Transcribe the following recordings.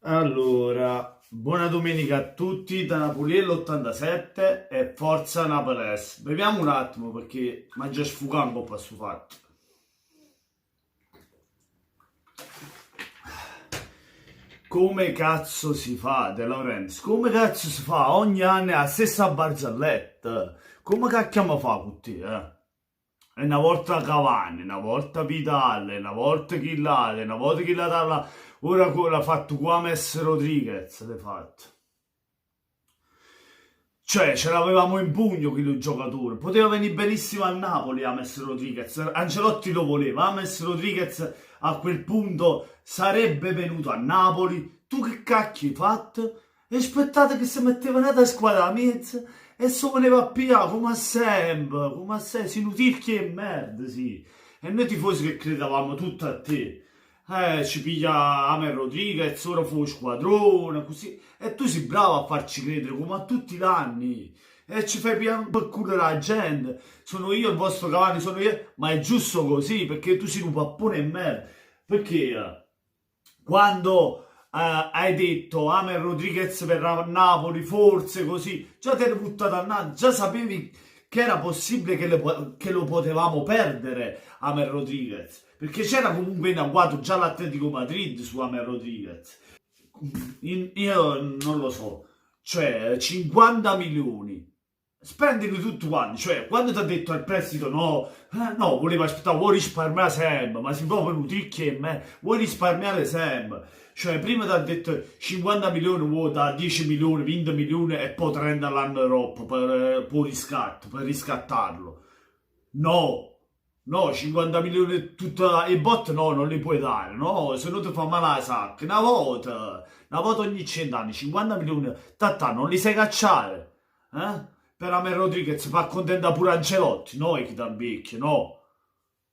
Allora, buona domenica a tutti da Napoliello 87 e forza Napoles. Beviamo un attimo perché mi ha già sfugato un po' questo fatto. Come cazzo si fa, De Laurentiis? Come cazzo si fa? Ogni anno è la stessa barzelletta. Come cacchio mi fa con te, eh? E una volta Cavani, una volta Vidal, una volta Chillale, una volta Chillale, ora l'ha fatto qua Messi Rodriguez, l'ha fatto. Cioè, ce l'avevamo in pugno quel giocatore. Poteva venire benissimo a Napoli a Messi Rodriguez. Ancelotti lo voleva. A Messi Rodriguez a quel punto sarebbe venuto a Napoli. Tu che cacchio hai fatto? E aspettate che si metteva nata squadra a mezza e se veneva a pigliare come a sempre, si inutilchi e merda, sì. E noi tifosi che credevamo tutto a te. Ci piglia Amer Rodriguez, ora fu squadrone, così. E tu sei bravo a farci credere come a tutti gli anni. E ci fai piano per culo la gente. Sono io il vostro Cavani, sono io. Ma è giusto così, perché tu sei un pappone e merda. Perché quando hai detto Amer Rodriguez verrà a Napoli, forse così, già ti eri buttato a Napoli, già sapevi che era possibile che lo potevamo perdere Amer Rodriguez, perché c'era comunque in agguato già l'Atletico Madrid su Amer Rodriguez. Io non lo so, cioè 50 milioni. Spendili tutti quanti, cioè quando ti ha detto il prestito no, no, voleva aspettare, vuoi risparmiare sempre, ma si può venuti che me, vuoi risparmiare sempre, cioè prima ti ha detto 50 milioni, vuoi da 10 milioni, 20 milioni e poi 30 all'anno Europa per riscatto, per riscattarlo, no, no, 50 milioni tutta e bot no, non li puoi dare, no, se no ti fa male la sacca, una volta ogni 100 anni, 50 milioni, tattà, non li sai cacciare, eh? Per Amer Rodriguez fa accontenta pure Ancelotti, noi che da becchio, no.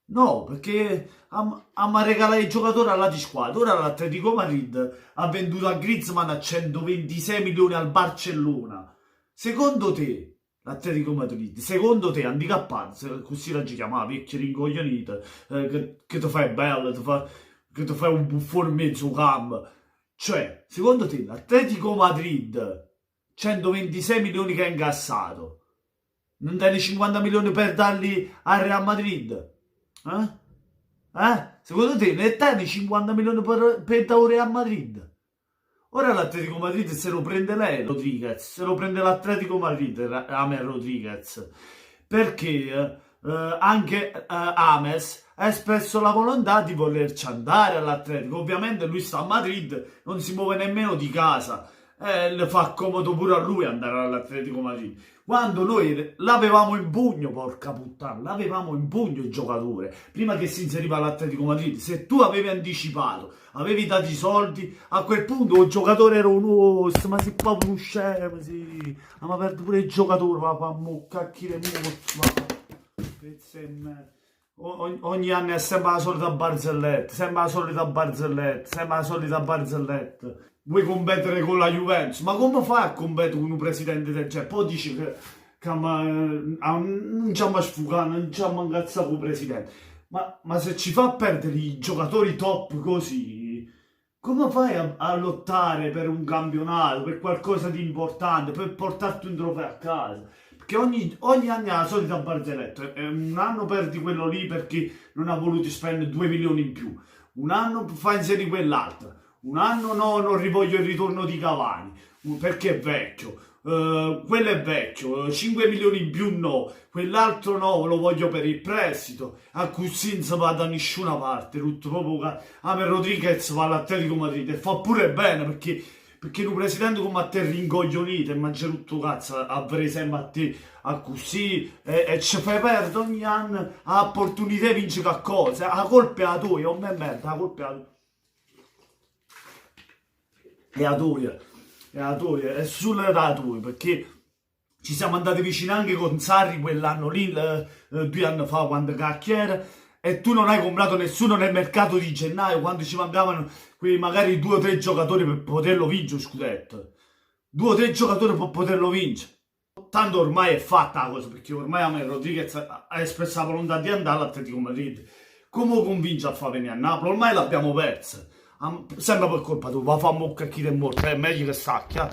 No, perché ha regalato i giocatori alla di squadra. Ora l'Atletico Madrid ha venduto a Griezmann a 126 milioni al Barcellona. Secondo te, l'Atletico Madrid, secondo te, handicappato, così la chiamava, vecchio rincoglionito, che ti fai bello, che ti fai un buffone in mezzo campo. Cioè, secondo te, l'Atletico Madrid 126 milioni che ha incassato. Non dai 50 milioni per darli al Real Madrid? Eh? Secondo te ne dai 50 milioni per dare al Real Madrid? Ora l'Atletico Madrid se lo prende lei, Rodriguez, se lo prende l'Atletico Madrid, Ames Rodriguez, perché anche Ames ha espresso la volontà di volerci andare all'Atletico. Ovviamente lui sta a Madrid, non si muove nemmeno di casa, le fa comodo pure a lui andare all'Atletico Madrid. Quando noi l'avevamo in pugno, porca puttana, l'avevamo in pugno il giocatore, prima che si inseriva all'Atletico Madrid, se tu avevi anticipato, avevi dato i soldi, a quel punto il giocatore era un osso, ma si proprio un scemo, sì, ma perde pure il giocatore, papà, mo, cacchire mio, ma, pezzo e merda. Ogni anno è sempre la solita barzelletta, sempre la solita barzelletta, sempre la solita barzelletta. Vuoi competere con la Juventus? Ma come fai a competere con un presidente del genere? Poi dici che non ci ha mai sfugato, non ci ha mai incazzato con il presidente. Ma se ci fa perdere i giocatori top così, come fai a lottare per un campionato, per qualcosa di importante, per portarti un trofeo a casa? Perché ogni anno è la solita barzelletta. Un anno perdi quello lì perché non ha voluto spendere 2 milioni in più. Un anno fa inserire quell'altro. Un anno no, non rivoglio il ritorno di Cavani perché è vecchio. Quello è vecchio, 5 milioni in più no, quell'altro no, lo voglio per il prestito. A così non si va da nessuna parte. Tutto proprio Amer Rodriguez va all'Atletico Madrid e fa pure bene perché un presidente come a te rincoglionito e mangia tutto cazzo avrei sempre a te a così e ci fai perdere ogni anno l'opportunità di vincere qualcosa. La colpa è la tua, non è merda, la colpa è la tua. È la tua, è solo la tua, perché ci siamo andati vicino anche con Sarri quell'anno lì, 2 anni fa, quando cacchio era, e tu non hai comprato nessuno nel mercato di gennaio, quando ci mancavano quei magari 2 o 3 giocatori per poterlo vincere, scudetto. 2 o 3 giocatori per poterlo vincere. Tanto ormai è fatta la cosa, perché ormai Ames Rodriguez ha espresso la volontà di andare all'Atletico Madrid. Come lo convince a far venire a Napoli? Ormai l'abbiamo persa. sempre per colpa tua, va a fa mucca chi ti è morto, è meglio che sacchia.